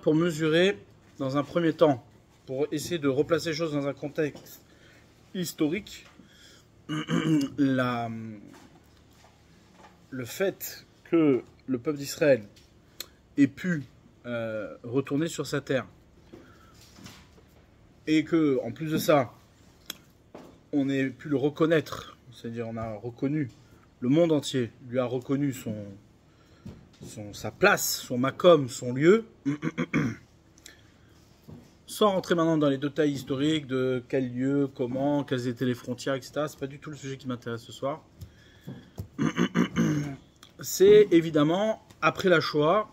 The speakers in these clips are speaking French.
pour mesurer, dans un premier temps, pour essayer de replacer les choses dans un contexte historique, le fait que le peuple d'Israël ait pu retourner sur sa terre et que, en plus de ça, on ait pu le reconnaître, c'est-à-dire on a reconnu, le monde entier lui a reconnu sa place, son makom, son lieu, sans rentrer maintenant dans les détails historiques de quel lieu, comment, quelles étaient les frontières, etc. C'est pas du tout le sujet qui m'intéresse ce soir. C'est évidemment, après la Shoah,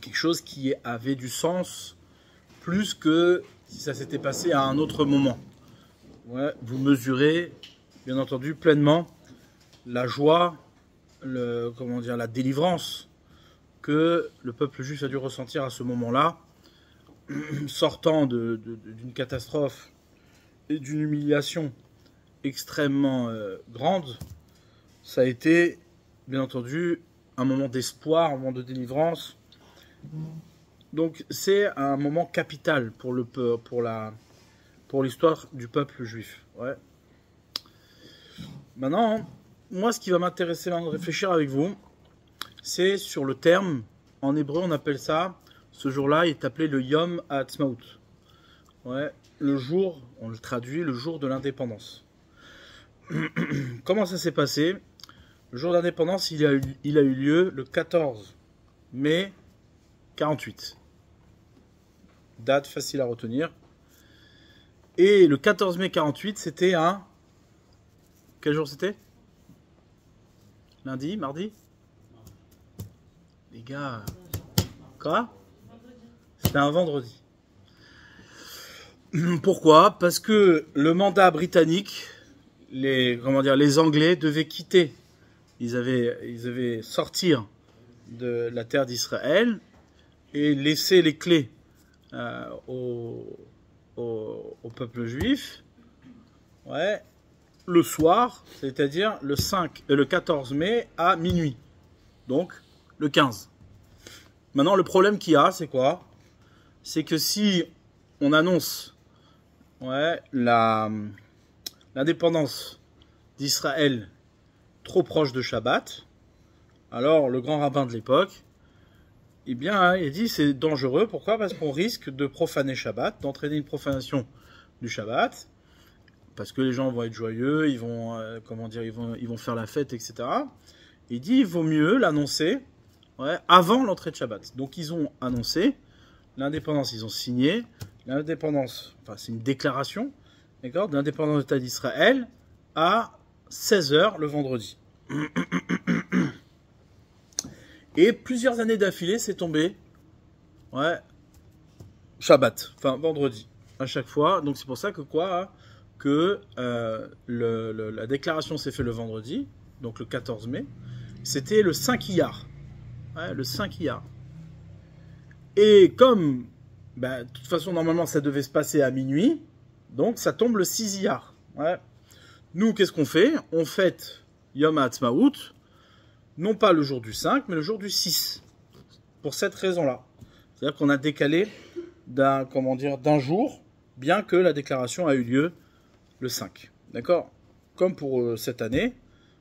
quelque chose qui avait du sens plus que si ça s'était passé à un autre moment. Ouais, vous mesurez, bien entendu, pleinement la joie, la délivrance que le peuple juif a dû ressentir à ce moment-là, sortant d'une catastrophe et d'une humiliation extrêmement grande. Ça a été, bien entendu, un moment d'espoir, un moment de délivrance. Donc c'est un moment capital pour l'histoire du peuple juif. Ouais. Maintenant, moi ce qui va m'intéresser de réfléchir avec vous, c'est sur le terme, en hébreu on appelle ça, ce jour-là il est appelé le Yom HaAtzmaut. Ouais, le jour, on le traduit, le jour de l'indépendance. Comment ça s'est passé? Le jour d'indépendance, il a eu lieu le 14 mai 48. Date facile à retenir. Et le 14 mai 48, c'était un... Quel jour c'était? Lundi? Mardi? Les gars... Quoi? C'était un vendredi. Pourquoi? Parce que le mandat britannique, les Anglais devaient quitter. Ils avaient sortir de la terre d'Israël et laisser les clés au peuple juif, ouais, le soir, c'est-à-dire le 14 mai à minuit, donc le 15. Maintenant, le problème qu'il y a, c'est quoi? C'est que si on annonce l'indépendance d'Israël trop proche de Shabbat, alors le grand rabbin de l'époque, eh bien, il dit c'est dangereux. Pourquoi? Parce qu'on risque de profaner Shabbat, d'entraîner une profanation du Shabbat, parce que les gens vont être joyeux, ils vont faire la fête, etc. Il dit il vaut mieux l'annoncer avant l'entrée de Shabbat. Donc ils ont annoncé l'indépendance, ils ont signé l'indépendance, enfin c'est une déclaration, d'accord, d'indépendance de l'État d'Israël à 16h le vendredi. Et plusieurs années d'affilée, c'est tombé Shabbat, enfin vendredi, à chaque fois. Donc c'est pour ça que la déclaration s'est faite le vendredi, donc le 14 mai. C'était le 5 Iyar. Ouais, le 5 Iyar. Et comme, de toute façon, normalement, ça devait se passer à minuit, donc ça tombe le 6 Iyar. Ouais. Nous, qu'est-ce qu'on fait? On fête Yom HaAtzmaut, non pas le jour du 5, mais le jour du 6. Pour cette raison-là. C'est-à-dire qu'on a décalé d'un jour, bien que la déclaration a eu lieu le 5. D'accord? Comme pour cette année.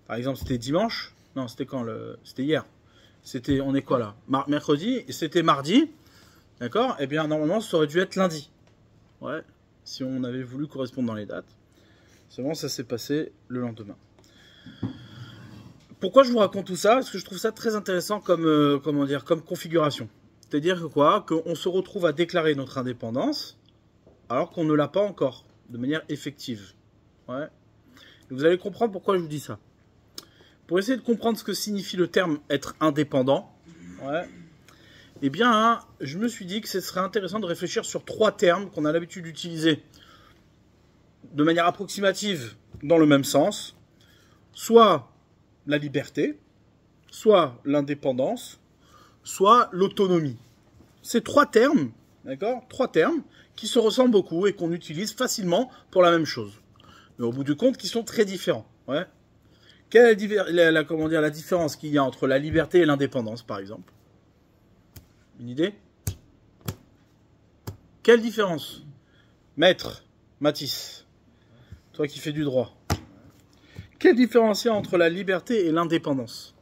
Par exemple, c'était dimanche. Non, c'était quand? C'était hier. On est quoi là? Mercredi. Et c'était mardi. D'accord? Eh bien, normalement, ça aurait dû être lundi. Ouais. Si on avait voulu correspondre dans les dates. Seulement, ça s'est passé le lendemain. Pourquoi je vous raconte tout ça? Parce que je trouve ça très intéressant comme configuration. C'est-à-dire qu'on se retrouve à déclarer notre indépendance alors qu'on ne l'a pas encore, de manière effective. Ouais. Et vous allez comprendre pourquoi je vous dis ça. Pour essayer de comprendre ce que signifie le terme être indépendant, eh bien, je me suis dit que ce serait intéressant de réfléchir sur 3 termes qu'on a l'habitude d'utiliser de manière approximative dans le même sens, soit la liberté, soit l'indépendance, soit l'autonomie. Ces 3 termes, d'accord, 3 termes qui se ressemblent beaucoup et qu'on utilise facilement pour la même chose. Mais au bout du compte, qui sont très différents. Ouais. Quelle est la différence qu'il y a entre la liberté et l'indépendance, par exemple? Une idée? Quelle différence? Maître, Mathis, toi qui fais du droit. Quelle différence il y a entre la liberté et l'indépendance?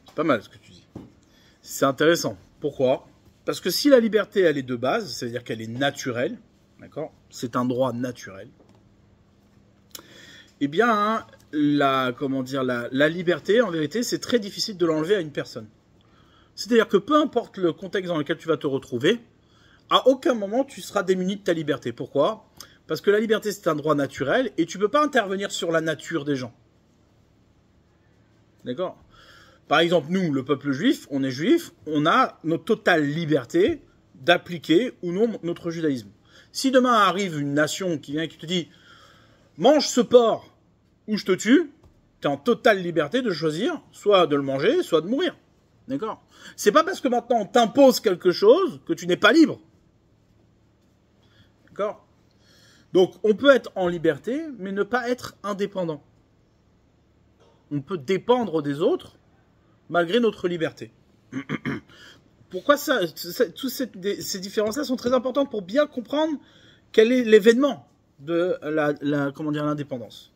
C'est pas mal ce que tu dis. C'est intéressant. Pourquoi? Parce que si la liberté, elle est de base, ça veut dire qu'elle est naturelle, d'accord? C'est un droit naturel. Eh bien, la liberté, en vérité, c'est très difficile de l'enlever à une personne. C'est-à-dire que peu importe le contexte dans lequel tu vas te retrouver, à aucun moment tu seras démuni de ta liberté. Pourquoi? Parce que la liberté, c'est un droit naturel et tu ne peux pas intervenir sur la nature des gens. D'accord? Par exemple, nous, le peuple juif, on est juif, on a notre totale liberté d'appliquer ou non notre judaïsme. Si demain arrive une nation qui vient et qui te dit « mange ce porc ou je te tue », tu es en totale liberté de choisir soit de le manger, soit de mourir. D'accord? C'est pas parce que maintenant on t'impose quelque chose que tu n'es pas libre. D'accord? Donc, on peut être en liberté, mais ne pas être indépendant. On peut dépendre des autres, malgré notre liberté. Pourquoi ça? Toutes ces différences-là sont très importantes pour bien comprendre quel est l'événement de l'indépendance.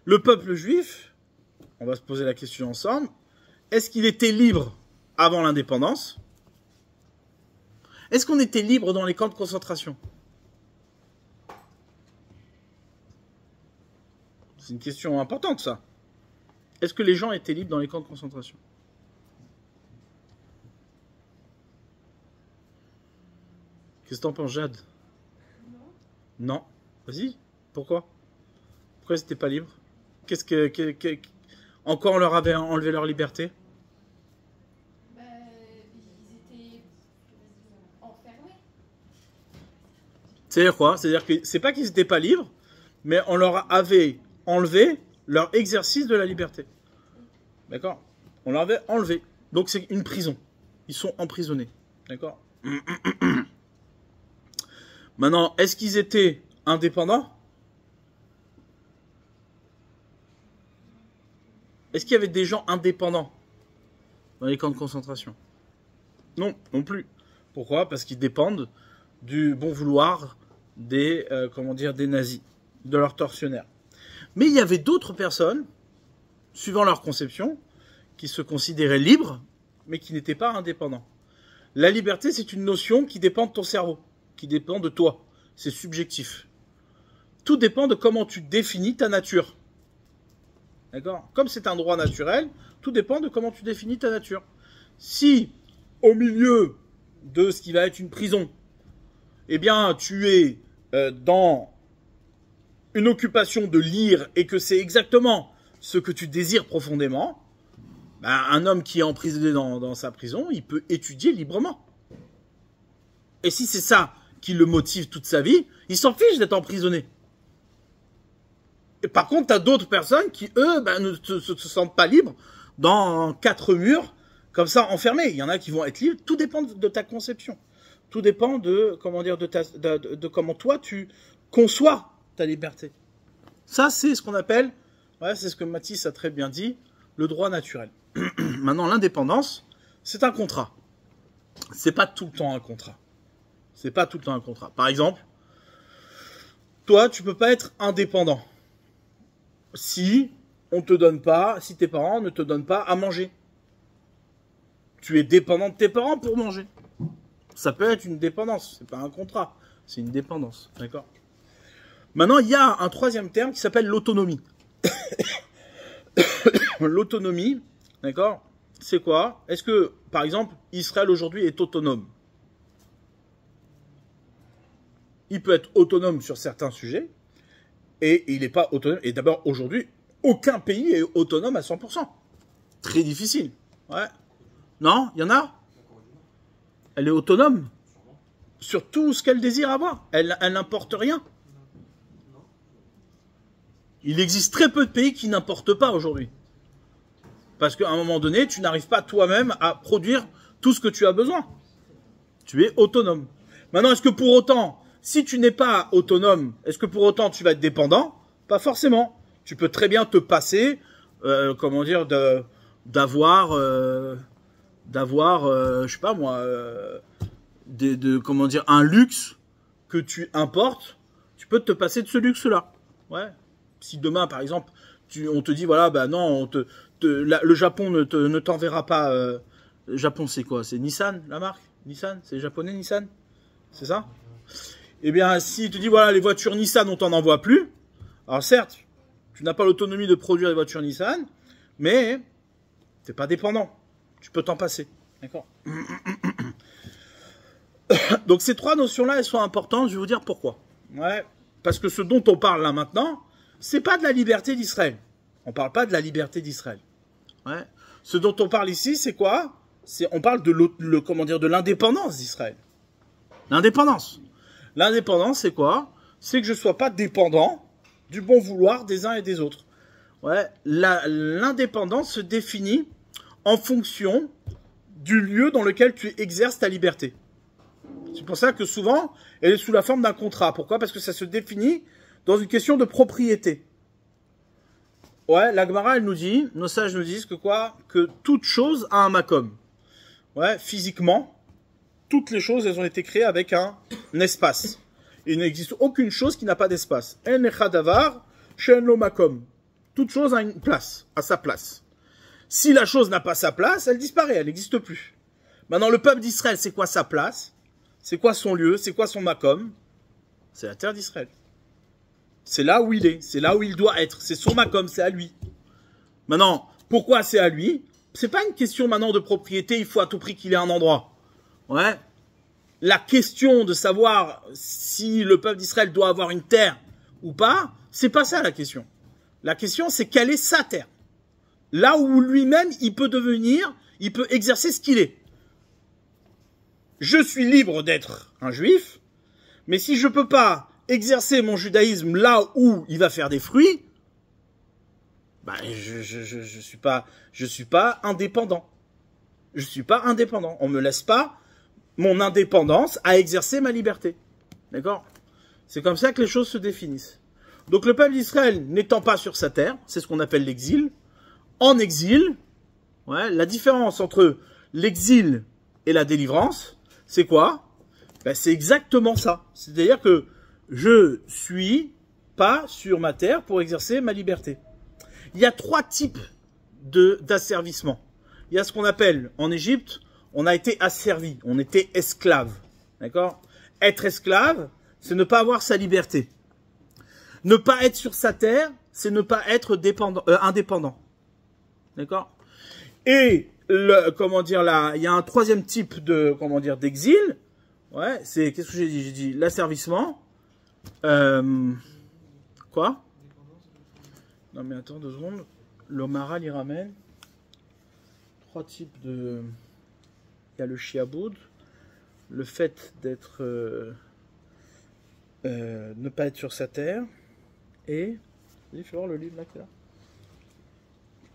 Le peuple juif, on va se poser la question ensemble, est-ce qu'il était libre avant l'indépendance? Est-ce qu'on était libre dans les camps de concentration? C'est une question importante, ça. Est-ce que les gens étaient libres dans les camps de concentration? Qu'est-ce que t'en penses, Jade? Non. Vas-y. Pourquoi? Pourquoi ils n'étaient pas libres? Encore on leur avait enlevé leur liberté? Ils étaient enfermés. C'est-à-dire quoi? C'est-à-dire que c'est pas qu'ils n'étaient pas libres, mais on leur avait enlevé leur exercice de la liberté. D'accord? On leur avait enlevé. Donc c'est une prison. Ils sont emprisonnés. D'accord? Maintenant, est-ce qu'ils étaient indépendants? Est-ce qu'il y avait des gens indépendants dans les camps de concentration? Non, non plus. Pourquoi? Parce qu'ils dépendent du bon vouloir des nazis, de leurs tortionnaires. Mais il y avait d'autres personnes, suivant leur conception, qui se considéraient libres, mais qui n'étaient pas indépendants. La liberté, c'est une notion qui dépend de ton cerveau, qui dépend de toi. C'est subjectif. Tout dépend de comment tu définis ta nature. D'accord? Comme c'est un droit naturel, tout dépend de comment tu définis ta nature. Si, au milieu de ce qui va être une prison, eh bien, tu es dans une occupation de lire et que c'est exactement ce que tu désires profondément, ben, un homme qui est emprisonné dans sa prison, il peut étudier librement. Et si c'est ça qui le motive toute sa vie, il s'en fiche d'être emprisonné. Et par contre, tu as d'autres personnes qui, eux, ben, ne se sentent pas libres dans 4 murs, comme ça, enfermés. Il y en a qui vont être libres. Tout dépend de ta conception. Tout dépend de comment toi, tu conçois ta liberté. Ça, c'est ce qu'on appelle, c'est ce que Mathis a très bien dit, le droit naturel. Maintenant, l'indépendance, c'est un contrat. C'est pas tout le temps un contrat. C'est pas tout le temps un contrat. Par exemple, toi, tu peux pas être indépendant si on te donne pas, si tes parents ne te donnent pas à manger. Tu es dépendant de tes parents pour manger. Ça peut être une dépendance, c'est pas un contrat, c'est une dépendance, d'accord? Maintenant, il y a un troisième terme qui s'appelle l'autonomie. L'autonomie, d'accord? C'est quoi? Est-ce que, par exemple, Israël aujourd'hui est autonome? Il peut être autonome sur certains sujets, et il n'est pas autonome. Et d'abord, aujourd'hui, aucun pays est autonome à 100%. Très difficile. Ouais. Non? Il y en a? Elle est autonome sur tout ce qu'elle désire avoir. Elle n'importe rien. Il existe très peu de pays qui n'importent pas aujourd'hui. Parce qu'à un moment donné, tu n'arrives pas toi-même à produire tout ce que tu as besoin. Tu es autonome. Maintenant, est-ce que pour autant, si tu n'es pas autonome, est-ce que pour autant tu vas être dépendant? Pas forcément. Tu peux très bien te passer, d'avoir, je sais pas moi, comment dire, un luxe que tu importes, tu peux te passer de ce luxe-là. Ouais. Si demain, par exemple, on te dit, voilà, bah non, le Japon ne t'enverra pas. Le Japon, c'est quoi? C'est Nissan, la marque? Nissan? C'est japonais, Nissan? C'est ça? Eh bien, si tu dis, voilà, les voitures Nissan, on t'en envoie plus. Alors certes, tu n'as pas l'autonomie de produire les voitures Nissan, mais t'es pas dépendant. Tu peux t'en passer. D'accord? Donc ces trois notions-là, elles sont importantes. Je vais vous dire pourquoi. Ouais. Parce que ce dont on parle là maintenant, c'est pas de la liberté d'Israël. On parle pas de la liberté d'Israël. Ouais. Ce dont on parle ici, c'est quoi? On parle de comment dire, de l'indépendance d'Israël. L'indépendance. L'indépendance, c'est quoi? C'est que je sois pas dépendant du bon vouloir des uns et des autres. Ouais. L'indépendance se définit en fonction du lieu dans lequel tu exerces ta liberté. C'est pour ça que souvent, elle est sous la forme d'un contrat. Pourquoi? Parce que ça se définit dans une question de propriété. Ouais, la Gemara, elle nous dit, nos sages nous disent que quoi? Que toute chose a un makom. Ouais, physiquement, toutes les choses, elles ont été créées avec un espace. Il n'existe aucune chose qui n'a pas d'espace. En echadavar, shen lo makom. Toute chose a une place, a sa place. Si la chose n'a pas sa place, elle disparaît, elle n'existe plus. Maintenant, le peuple d'Israël, c'est quoi sa place? C'est quoi son lieu? C'est quoi son makom? C'est la terre d'Israël. C'est là où il est. C'est là où il doit être. C'est son makom, c'est à lui. Maintenant, pourquoi c'est à lui? C'est pas une question maintenant de propriété, il faut à tout prix qu'il ait un endroit. Ouais. La question de savoir si le peuple d'Israël doit avoir une terre ou pas, c'est pas ça la question. La question, c'est quelle est sa terre? Là où lui-même, il peut devenir, il peut exercer ce qu'il est. Je suis libre d'être un juif, mais si je peux pas exercer mon judaïsme là où il va faire des fruits, bah je suis pas indépendant. Je suis pas indépendant. On me laisse pas mon indépendance à exercer ma liberté. D'accord? C'est comme ça que les choses se définissent. Donc le peuple d'Israël n'étant pas sur sa terre, c'est ce qu'on appelle l'exil. En exil, ouais, la différence entre l'exil et la délivrance, c'est quoi? Ben, c'est exactement ça. C'est-à-dire que je suis pas sur ma terre pour exercer ma liberté. Il y a trois types d'asservissement. Il y a ce qu'on appelle, en Égypte, on a été asservi, on était esclave. D'accord? Être esclave, c'est ne pas avoir sa liberté. Ne pas être sur sa terre, c'est ne pas être indépendant. D'accord? Et comment dire là, il y a un troisième type de d'exil. Ouais, c'est qu'est-ce que j'ai dit? J'ai dit l'asservissement. Quoi? Non mais attends 2 secondes. L'Omara il ramène 3 types de. Il y a le shiaboud, le fait d'être ne pas être sur sa terre et il faut voir le livre là qui est là.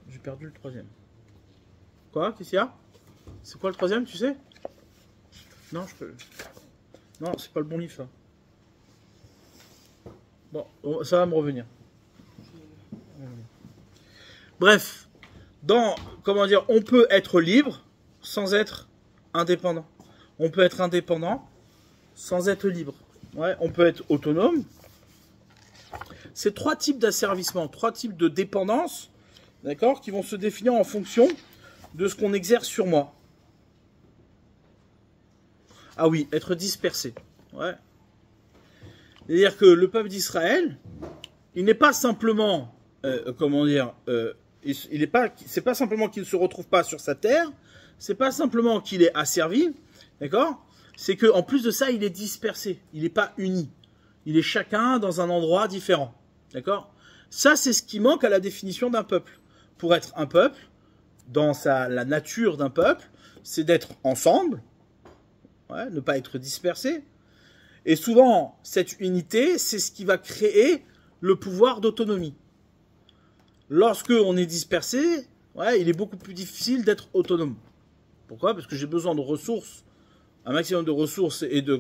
J'ai perdu le troisième. Quoi? Qu'est-ce qu'il y a? C'est quoi le troisième, tu sais? Non, je peux. Non, c'est pas le bon livre, ça. Bon, ça va me revenir. Bref, comment dire, on peut être libre sans être indépendant. On peut être indépendant sans être libre. Ouais, on peut être autonome. C'est 3 types d'asservissement, 3 types de dépendance, d'accord, qui vont se définir en fonction de ce qu'on exerce sur moi. Ah oui, être dispersé. Ouais. C'est-à-dire que le peuple d'Israël, il n'est pas simplement, c'est pas simplement qu'il ne se retrouve pas sur sa terre, c'est pas simplement qu'il est asservi, d'accord? C'est que en plus de ça, il est dispersé, il n'est pas uni. Il est chacun dans un endroit différent, d'accord? Ça, c'est ce qui manque à la définition d'un peuple. Pour être un peuple, dans la nature d'un peuple, c'est d'être ensemble, ouais, ne pas être dispersé. Et souvent, cette unité, c'est ce qui va créer le pouvoir d'autonomie. Lorsque on est dispersé, ouais, il est beaucoup plus difficile d'être autonome. Pourquoi? Parce que j'ai besoin de ressources, un maximum de ressources et de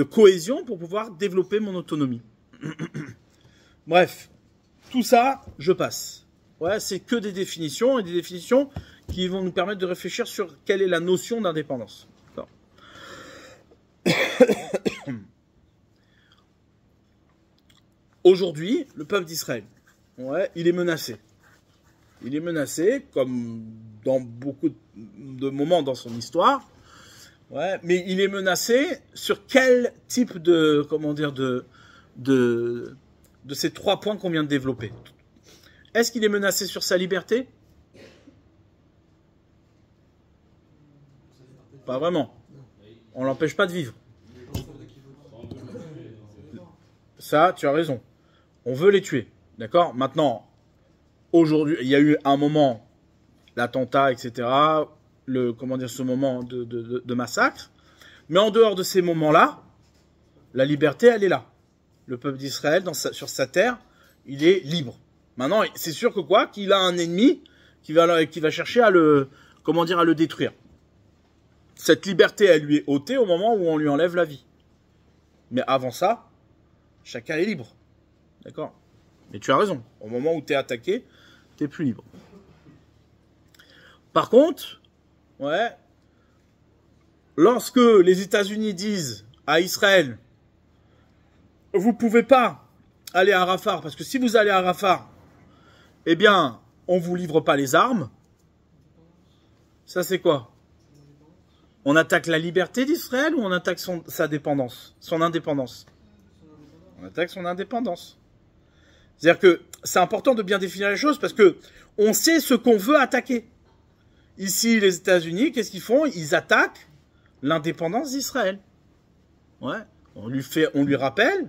cohésion pour pouvoir développer mon autonomie. Bref, tout ça, je passe. Ouais, c'est que des définitions, et des définitions qui vont nous permettre de réfléchir sur quelle est la notion d'indépendance. Aujourd'hui, le peuple d'Israël, ouais, il est menacé. Il est menacé, comme dans beaucoup de moments dans son histoire. Ouais, mais il est menacé sur quel type de, comment dire, de ces 3 points qu'on vient de développer. Est-ce qu'il est menacé sur sa liberté? Pas vraiment. On l'empêche pas de vivre. Ça, tu as raison. On veut les tuer. D'accord? Maintenant, aujourd'hui, il y a eu un moment, l'attentat, etc., comment dire, ce moment de massacre. Mais en dehors de ces moments-là, la liberté, elle est là. Le peuple d'Israël, sur sa terre, il est libre. Maintenant, c'est sûr que quoi? Qu'il a un ennemi qui va chercher à le détruire. Cette liberté, elle lui est ôtée au moment où on lui enlève la vie. Mais avant ça, chacun est libre. D'accord? Mais tu as raison. Au moment où tu es attaqué, tu n'es plus libre. Par contre, ouais, lorsque les États-Unis disent à Israël, vous pouvez pas aller à Rafah, parce que si vous allez à Rafah, eh bien, on vous livre pas les armes. Ça, c'est quoi? On attaque la liberté d'Israël ou on attaque sa dépendance, son indépendance? On attaque son indépendance. C'est-à-dire que c'est important de bien définir les choses parce que on sait ce qu'on veut attaquer. Ici, les États-Unis, qu'est-ce qu'ils font? Ils attaquent l'indépendance d'Israël. Ouais. On lui rappelle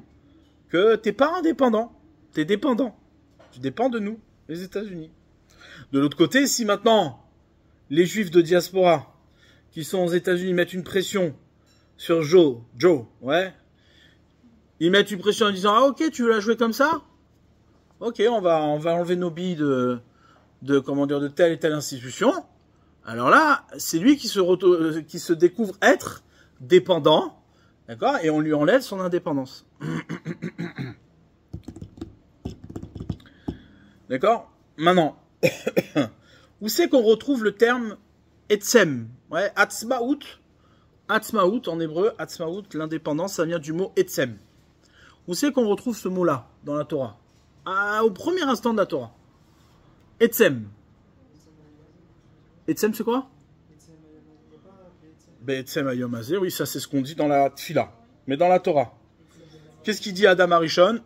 que t'es pas indépendant, t'es dépendant. Tu dépends de nous, les États-Unis. De l'autre côté, si maintenant les Juifs de diaspora qui sont aux États-Unis mettent une pression sur Joe, ouais, ils mettent une pression en disant ah ok, tu veux la jouer comme ça? Ok, on va enlever nos billes de telle et telle institution. Alors là, c'est lui qui se découvre être dépendant, d'accord, et on lui enlève son indépendance. D'accord? Maintenant, où c'est qu'on retrouve le terme etzem? Ouais, atzmaout. Atzmaout en hébreu, atzmaout, l'indépendance, ça vient du mot etzem. Où c'est qu'on retrouve ce mot-là dans la Torah? Au premier instant de la Torah. Etzem. Etzem, c'est quoi? Etzem ayom hazeh, oui, ça c'est ce qu'on dit dans la Tfila. Mais dans la Torah, qu'est-ce qu'il dit Adam Arishon?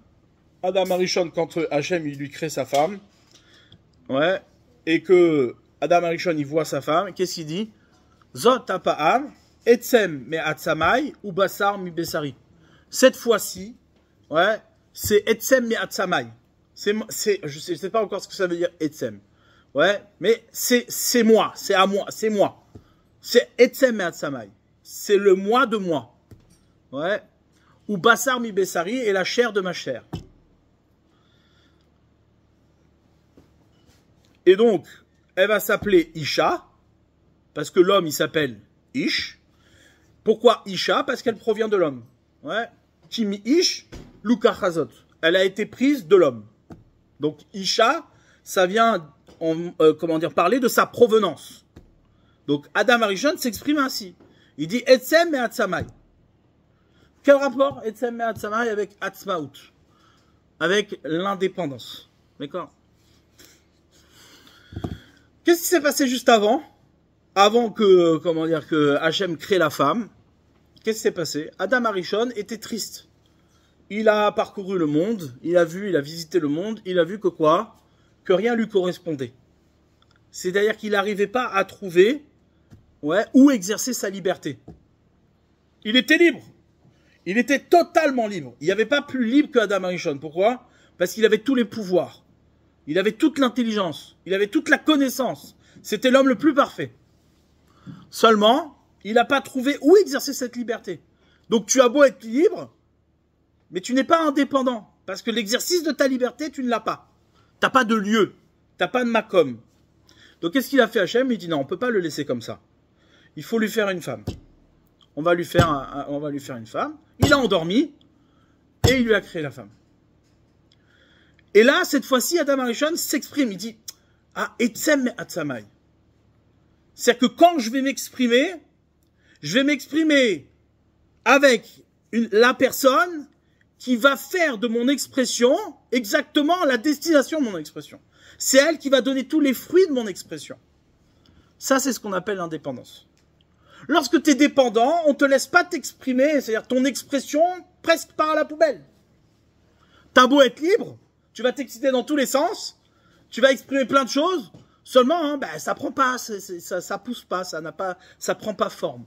Adam Arishon, quand Hachem il lui crée sa femme, ouais, et que Adam Arishon il voit sa femme, qu'est-ce qu'il dit? Zot apa'am, etzem me atzamai, ou basar mi besari. Cette fois-ci, ouais, c'est etzem me atzamai. Je sais pas encore ce que ça veut dire etzem. Ouais, mais c'est moi, c'est à moi, c'est moi. C'est etzem me atzamai. C'est le moi de moi. Ouais. Ou basar mi besari est la chair de ma chair. Et donc, elle va s'appeler Isha, parce que l'homme, il s'appelle Ish. Pourquoi Isha? Parce qu'elle provient de l'homme. Ouais. Kimi Ish, Luka Chazot. Elle a été prise de l'homme. Donc, Isha, ça vient, parler de sa provenance. Donc, Adam Arishon s'exprime ainsi. Il dit Etzem et Atzamai. Quel rapport Etzem et Atzamai avec Atzmaout? Avec l'indépendance. D'accord? Qu'est-ce qui s'est passé juste avant? Avant que, que Hachem crée la femme. Qu'est-ce qui s'est passé? Adam Arishon était triste. Il a parcouru le monde, il a visité le monde, il a vu que quoi? Que rien lui correspondait. C'est-à-dire qu'il n'arrivait pas à trouver, ouais, où exercer sa liberté. Il était libre. Il était totalement libre. Il n'y avait pas plus libre que Adam Arishon. Pourquoi? Parce qu'il avait tous les pouvoirs. Il avait toute l'intelligence. Il avait toute la connaissance. C'était l'homme le plus parfait. Seulement, il n'a pas trouvé où exercer cette liberté. Donc tu as beau être libre, mais tu n'es pas indépendant. Parce que l'exercice de ta liberté, tu ne l'as pas. Tu n'as pas de lieu. Tu n'as pas de makom. Donc qu'est-ce qu'il a fait Hachem? Il dit non, on ne peut pas le laisser comme ça. Il faut lui faire une femme. On va lui faire une femme. Il a endormi et il lui a créé la femme. Et là, cette fois-ci, Adam Arishon s'exprime. Il dit à Etzem Atzamai. C'est-à-dire que quand je vais m'exprimer avec la personne qui va faire de mon expression exactement la destination de mon expression. C'est elle qui va donner tous les fruits de mon expression. Ça, c'est ce qu'on appelle l'indépendance. Lorsque tu es dépendant, on ne te laisse pas t'exprimer, c'est-à-dire ton expression presque part à la poubelle. T'as beau être libre, tu vas t'exciter dans tous les sens, tu vas exprimer plein de choses, seulement ça prend pas, ça pousse pas, ça prend pas forme.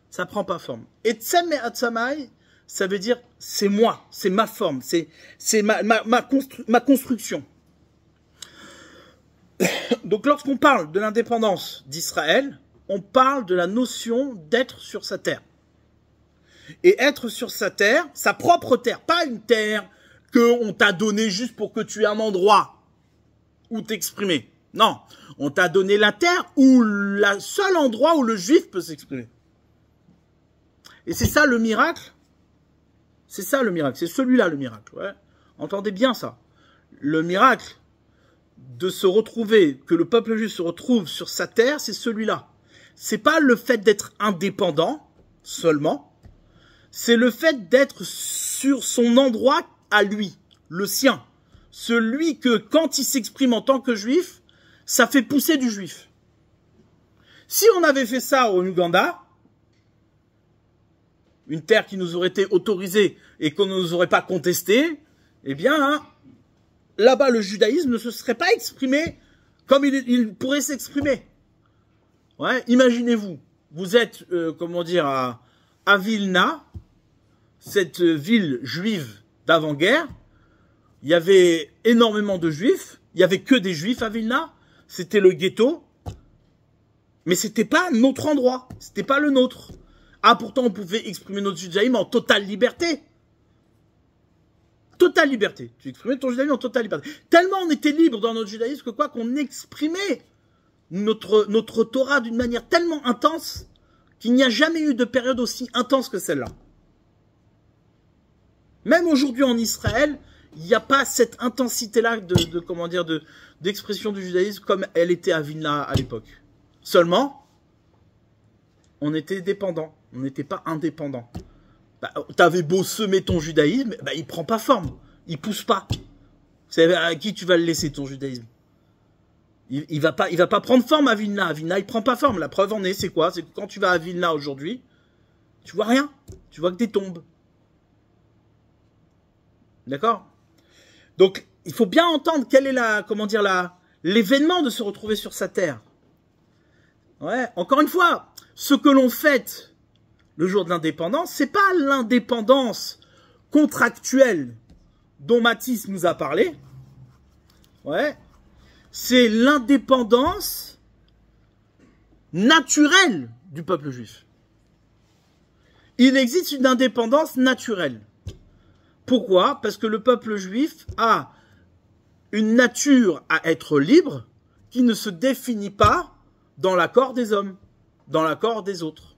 Ça prend pas forme. Et Tzem et Atzamai, ça veut dire c'est moi, c'est ma forme, c'est ma construction. Donc lorsqu'on parle de l'indépendance d'Israël, on parle de la notion d'être sur sa terre. Et être sur sa terre, sa propre terre, pas une terre qu'on t'a donnée juste pour que tu aies un endroit où t'exprimer. Non, on t'a donné la terre où le seul endroit où le juif peut s'exprimer. Et c'est ça le miracle. C'est ça le miracle, c'est celui-là le miracle. Ouais. Entendez bien ça. Le miracle de se retrouver, que le peuple juif se retrouve sur sa terre, c'est celui-là. C'est pas le fait d'être indépendant seulement, c'est le fait d'être sur son endroit à lui, le sien. Celui que quand il s'exprime en tant que juif, ça fait pousser du juif. Si on avait fait ça au Ouganda, une terre qui nous aurait été autorisée et qu'on ne nous aurait pas contestée, eh bien, là-bas, le judaïsme ne se serait pas exprimé comme il pourrait s'exprimer. Ouais, imaginez-vous, vous êtes, à Vilna, cette ville juive d'avant-guerre, il y avait énormément de juifs, il y avait que des juifs à Vilna, c'était le ghetto, mais c'était pas notre endroit, c'était pas le nôtre. Ah, pourtant, on pouvait exprimer notre judaïsme en totale liberté. Totale liberté. Tu exprimais ton judaïsme en totale liberté. Tellement on était libre dans notre judaïsme que quoi qu'on exprimait notre Torah d'une manière tellement intense qu'il n'y a jamais eu de période aussi intense que celle-là. Même aujourd'hui en Israël, il n'y a pas cette intensité-là d'expression du judaïsme comme elle était à Vilna à l'époque. Seulement, on était dépendant, on n'était pas indépendant. T'avais beau semer ton judaïsme, il prend pas forme, il pousse pas. C'est à qui tu vas le laisser ton judaïsme? Il va pas prendre forme à Vilna. À Vilna, il prend pas forme. La preuve en est, c'est quoi? C'est que quand tu vas à Vilna aujourd'hui, tu vois rien. Tu vois que des tombes. D'accord? Donc, il faut bien entendre quel est l'événement de se retrouver sur sa terre. Ouais. Encore une fois, ce que l'on fête le jour de l'indépendance, c'est pas l'indépendance contractuelle dont Mathis nous a parlé. Ouais. C'est l'indépendance naturelle du peuple juif. Il existe une indépendance naturelle. Pourquoi? Parce que le peuple juif a une nature à être libre qui ne se définit pas dans l'accord des hommes, dans l'accord des autres.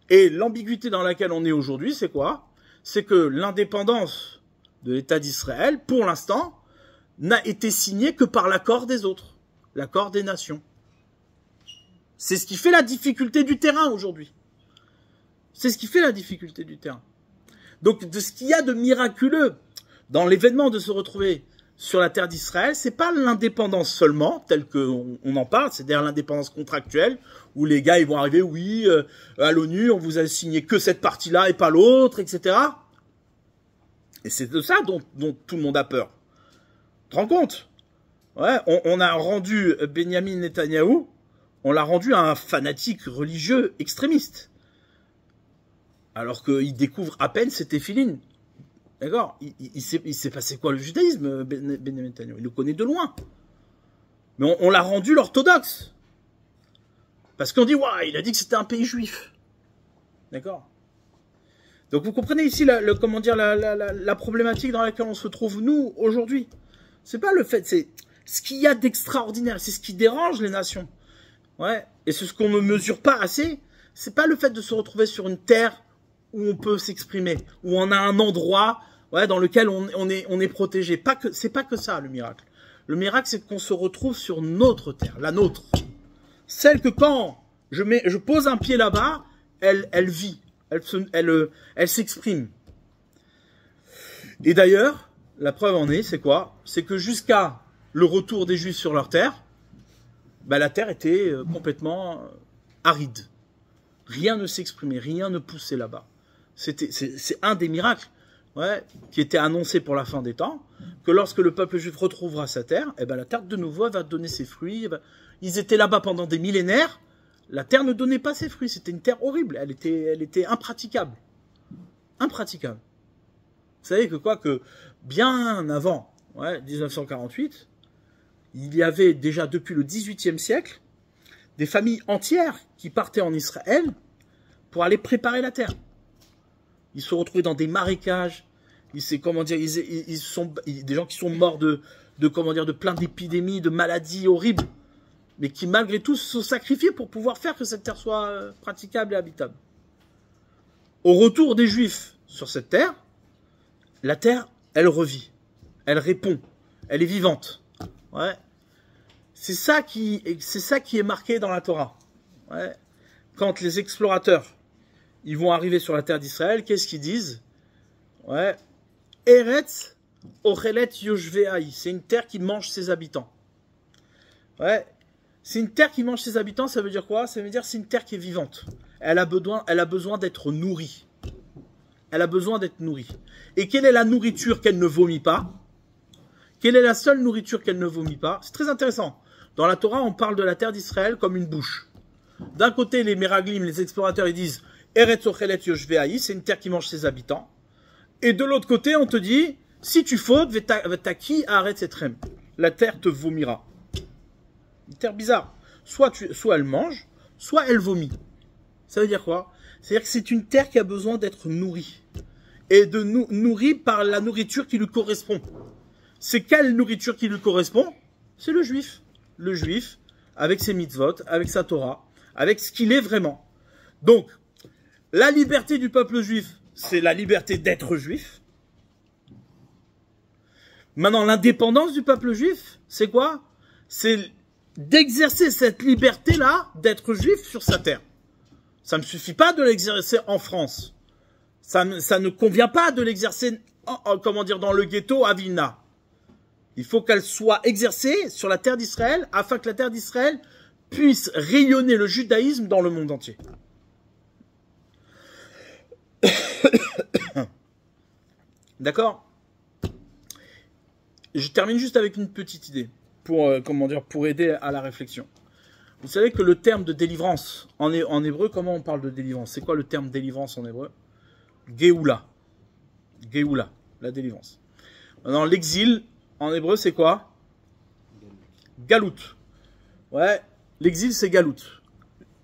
Et l'ambiguïté dans laquelle on est aujourd'hui, c'est quoi? C'est que l'indépendance de l'État d'Israël, pour l'instant, n'a été signée que par l'accord des autres, l'accord des nations. C'est ce qui fait la difficulté du terrain aujourd'hui. C'est ce qui fait la difficulté du terrain. Donc, de ce qu'il y a de miraculeux dans l'événement de se retrouver sur la terre d'Israël, c'est pas l'indépendance seulement, telle qu'on en parle, c'est-à-dire l'indépendance contractuelle, où les gars, ils vont arriver, oui, à l'ONU, on vous a signé que cette partie-là et pas l'autre, etc. Et c'est de ça dont tout le monde a peur. Tu te rends compte? Ouais, on a rendu Benjamin Netanyahou, on l'a rendu un fanatique religieux extrémiste. Alors qu'il découvre à peine ses téphilines. D'accord? Il s'est passé quoi le judaïsme, Benjamin Netanyahou? Il le connaît de loin. Mais on l'a rendu l'orthodoxe. Parce qu'on dit, ouais, il a dit que c'était un pays juif. D'accord? Donc vous comprenez ici la problématique dans laquelle on se trouve, nous, aujourd'hui. C'est pas le fait, c'est ce qu'il y a d'extraordinaire, c'est ce qui dérange les nations. Ouais. Et c'est ce qu'on ne mesure pas assez. C'est pas le fait de se retrouver sur une terre où on peut s'exprimer, où on a un endroit ouais, dans lequel on est protégé. C'est pas que ça, le miracle. Le miracle, c'est qu'on se retrouve sur notre terre, la nôtre. Celle que quand je pose un pied là-bas, elle vit, elle s'exprime. Et d'ailleurs, la preuve en est, c'est quoi? C'est que jusqu'à le retour des Juifs sur leur terre, bah, la terre était complètement aride. Rien ne s'exprimait, rien ne poussait là-bas. C'est un des miracles, ouais, qui était annoncé pour la fin des temps, que lorsque le peuple juif retrouvera sa terre, eh ben, la terre de nouveau va donner ses fruits. Eh ben, ils étaient là-bas pendant des millénaires, la terre ne donnait pas ses fruits, c'était une terre horrible, elle était impraticable. Impraticable. Vous savez que bien avant, ouais, 1948, il y avait déjà depuis le XVIIIe siècle des familles entières qui partaient en Israël pour aller préparer la terre. Ils se retrouvaient dans des marécages, des gens qui sont morts de plein d'épidémies, de maladies horribles, mais qui malgré tout se sont sacrifiés pour pouvoir faire que cette terre soit praticable et habitable. Au retour des Juifs sur cette terre, la terre, elle revit, elle répond, elle est vivante. Ouais. C'est ça qui est marqué dans la Torah. Ouais. Quand les explorateurs, ils vont arriver sur la terre d'Israël, qu'est-ce qu'ils disent? Ouais. Eretz ochelet yoshveaï. C'est une terre qui mange ses habitants. Ouais. C'est une terre qui mange ses habitants, ça veut dire quoi? Ça veut dire c'est une terre qui est vivante. Elle a besoin d'être nourrie. Elle a besoin d'être nourrie. Et quelle est la nourriture qu'elle ne vomit pas? Quelle est la seule nourriture qu'elle ne vomit pas? C'est très intéressant. Dans la Torah, on parle de la terre d'Israël comme une bouche. D'un côté, les Meraglim, les explorateurs, ils disent Eretz ochelet yoshveaï, c'est une terre qui mange ses habitants. Et de l'autre côté, on te dit si tu fautes, vetaki haaretz etrem. La terre te vomira. Une terre bizarre. Soit elle mange, soit elle vomit. Ça veut dire quoi? C'est-à-dire que c'est une terre qui a besoin d'être nourrie. Et nourrie par la nourriture qui lui correspond. C'est quelle nourriture qui lui correspond? C'est le juif. Le juif, avec ses mitzvot, avec sa Torah, avec ce qu'il est vraiment. Donc, la liberté du peuple juif, c'est la liberté d'être juif. Maintenant, l'indépendance du peuple juif, c'est quoi? C'est d'exercer cette liberté-là d'être juif sur sa terre. Ça ne suffit pas de l'exercer en France. Ça ne convient pas de l'exercer, dans le ghetto à Vilna. Il faut qu'elle soit exercée sur la terre d'Israël afin que la terre d'Israël puisse rayonner le judaïsme dans le monde entier. D'accord? Je termine juste avec une petite idée pour aider à la réflexion. Vous savez que le terme de délivrance, en hébreu, comment on parle de délivrance? C'est quoi le terme délivrance en hébreu? Géoula. Géoula, la délivrance. Maintenant, l'exil, en hébreu, c'est quoi? Galout. Ouais, l'exil, c'est galout.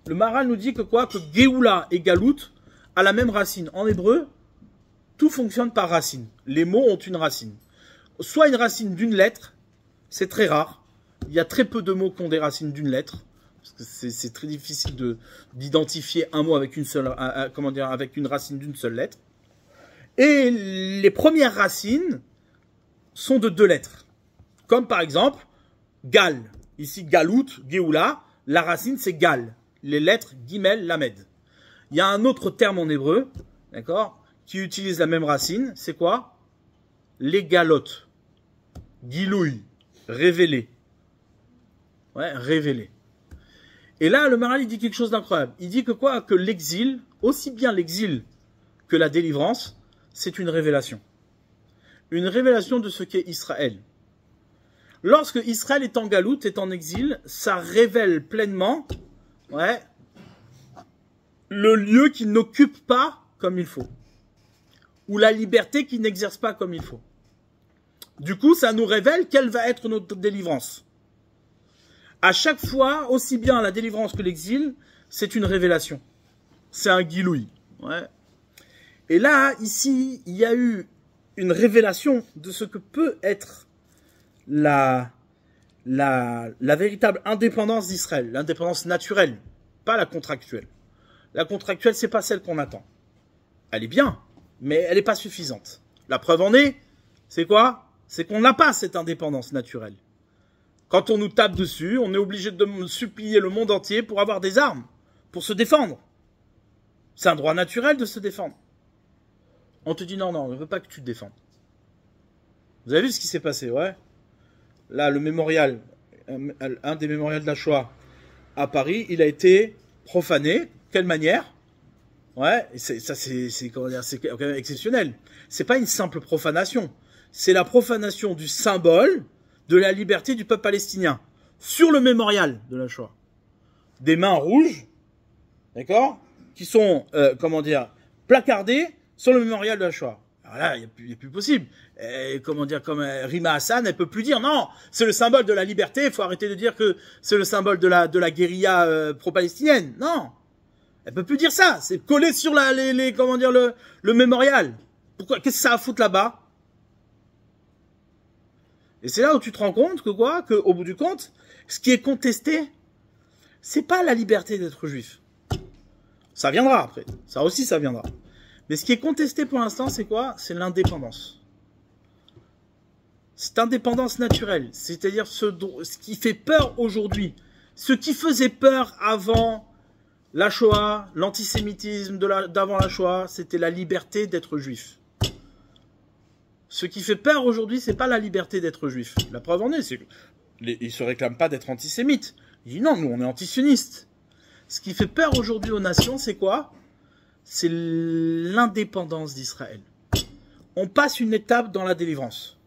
Le Maharal nous dit que quoi? Que Géoula et galout a la même racine. En hébreu, tout fonctionne par racine. Les mots ont une racine. Soit une racine d'une lettre, c'est très rare. Il y a très peu de mots qui ont des racines d'une lettre. Parce que c'est très difficile d'identifier un mot avec avec une racine d'une seule lettre. Et les premières racines sont de 2 lettres. Comme par exemple, Gal. Ici, Galout, Géoula, la racine c'est Gal. Les lettres Gimel, Lamed. Il y a un autre terme en hébreu, d'accord, qui utilise la même racine, c'est quoi? Les galotes. Gilouï, révélé. Ouais, révélé. Et là, le Maharal, il dit quelque chose d'incroyable. Il dit que quoi? Que l'exil, aussi bien l'exil que la délivrance, c'est une révélation. Une révélation de ce qu'est Israël. Lorsque Israël est en galoute, est en exil, ça révèle pleinement, ouais, le lieu qu'il n'occupe pas comme il faut. Ou la liberté qu'il n'exerce pas comme il faut. Du coup, ça nous révèle quelle va être notre délivrance. À chaque fois, aussi bien la délivrance que l'exil, c'est une révélation. C'est un guilouï. Ouais. Et là, ici, il y a eu une révélation de ce que peut être la véritable indépendance d'Israël. L'indépendance naturelle, pas la contractuelle. La contractuelle, c'est pas celle qu'on attend. Elle est bien, mais elle n'est pas suffisante. La preuve en est, c'est quoi? C'est qu'on n'a pas cette indépendance naturelle. Quand on nous tape dessus, on est obligé de supplier le monde entier pour avoir des armes, pour se défendre. C'est un droit naturel de se défendre. On te dit non, on ne veut pas que tu te défendes. Vous avez vu ce qui s'est passé, ouais? Là, le mémorial, un des mémorials de la Shoah à Paris, il a été profané. Quelle manière? Ouais, c'est quand même exceptionnel. C'est pas une simple profanation. C'est la profanation du symbole de la liberté du peuple palestinien sur le mémorial de la Shoah. Des mains rouges, d'accord, qui sont, placardées sur le mémorial de la Shoah. Alors là, il n'y a plus possible. Comme Rima Hassan, elle peut plus dire non, c'est le symbole de la liberté, il faut arrêter de dire que c'est le symbole de la guérilla pro-palestinienne. Non, elle peut plus dire ça, c'est collé sur le mémorial. Pourquoi? Qu'est-ce que ça a à foutre là-bas? Et c'est là où tu te rends compte que au bout du compte, ce qui est contesté, c'est pas la liberté d'être juif. Ça viendra après. Ça aussi, ça viendra. Mais ce qui est contesté pour l'instant, c'est quoi? C'est l'indépendance. Cette indépendance naturelle. C'est-à-dire ce qui fait peur aujourd'hui. Ce qui faisait peur avant la Shoah, l'antisémitisme d'avant la Shoah, c'était la liberté d'être juif. Ce qui fait peur aujourd'hui, c'est pas la liberté d'être juif. La preuve en est, c'est qu'ils se réclament pas d'être antisémites. Ils disent non, nous on est antisionistes. Ce qui fait peur aujourd'hui aux nations, c'est quoi? C'est l'indépendance d'Israël. On passe une étape dans la délivrance.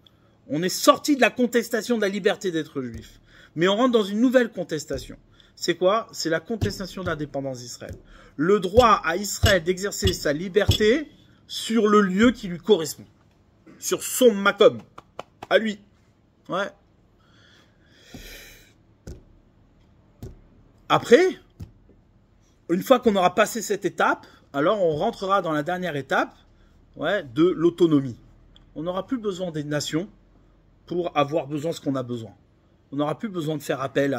On est sorti de la contestation de la liberté d'être juif. Mais on rentre dans une nouvelle contestation. C'est quoi? C'est la contestation de l'indépendance d'Israël. Le droit à Israël d'exercer sa liberté sur le lieu qui lui correspond. Sur son makom. À lui. Ouais. Après, une fois qu'on aura passé cette étape, alors on rentrera dans la dernière étape, ouais, de l'autonomie. On n'aura plus besoin des nations pour avoir besoin de ce qu'on a besoin. On n'aura plus besoin de faire appel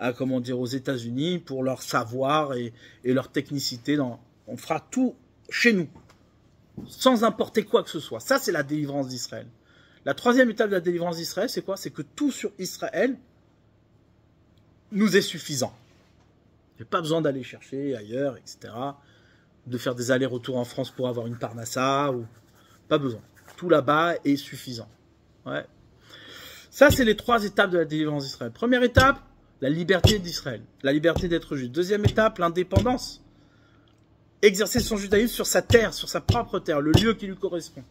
aux États-Unis pour leur savoir et leur technicité. On fera tout chez nous, sans importer quoi que ce soit. Ça, c'est la délivrance d'Israël. La troisième étape de la délivrance d'Israël, c'est quoi? C'est que tout sur Israël nous est suffisant. Il n'y a pas besoin d'aller chercher ailleurs, etc. De faire des allers-retours en France pour avoir une parnassa. Pas besoin. Tout là-bas est suffisant. Ouais. Ça, c'est les trois étapes de la délivrance d'Israël. Première étape, la liberté d'Israël. La liberté d'être juif. Deuxième étape, l'indépendance. Exercer son judaïsme sur sa terre, sur sa propre terre, le lieu qui lui correspond.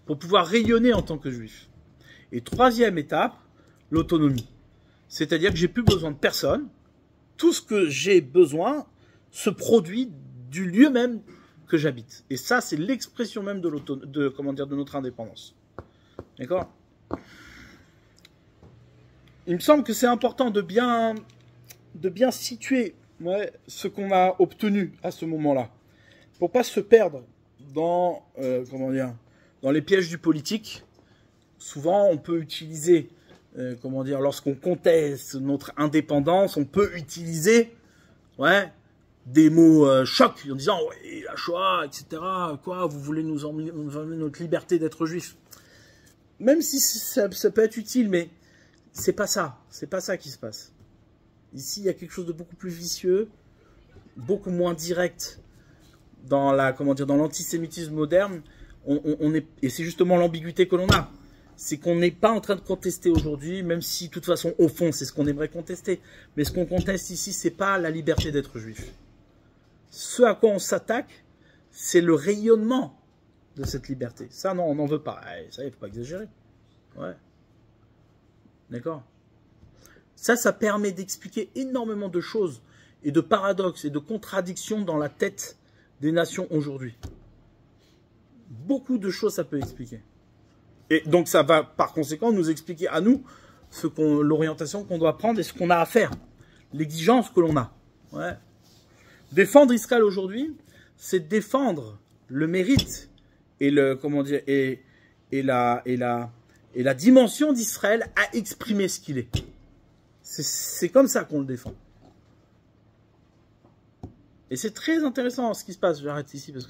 Pour pouvoir rayonner en tant que juif. Et troisième étape, l'autonomie. C'est-à-dire que j'ai plus besoin de personne. Tout ce que j'ai besoin se produit du lieu même que j'habite. Et ça, c'est l'expression même de notre indépendance. D'accord? Il me semble que c'est important de bien situer ce qu'on a obtenu à ce moment-là. Pour pas se perdre dans les pièges du politique. Souvent, on peut utiliser lorsqu'on conteste notre indépendance, on peut utiliser, des mots chocs en disant, ouais, la Shoah, etc. Quoi, vous voulez nous enlever notre liberté d'être juif. Même si ça peut être utile, mais c'est pas ça qui se passe. Ici, il y a quelque chose de beaucoup plus vicieux, beaucoup moins direct dans l'antisémitisme moderne. Et c'est justement l'ambiguïté que l'on a. C'est qu'on n'est pas en train de contester aujourd'hui, même si, de toute façon, au fond, c'est ce qu'on aimerait contester. Mais ce qu'on conteste ici, c'est pas la liberté d'être juif. Ce à quoi on s'attaque, c'est le rayonnement de cette liberté. Ça, non, on n'en veut pas. Ça, il ne faut pas exagérer. Ouais. D'accord? Ça permet d'expliquer énormément de choses et de paradoxes et de contradictions dans la tête des nations aujourd'hui. Beaucoup de choses, ça peut expliquer. Et donc, ça va, par conséquent, nous expliquer à nous l'orientation qu'on doit prendre et ce qu'on a à faire. L'exigence que l'on a. Ouais. Défendre Israël aujourd'hui, c'est défendre le mérite et la dimension d'Israël à exprimer ce qu'il est. C'est comme ça qu'on le défend. Et c'est très intéressant ce qui se passe. J'arrête ici parce que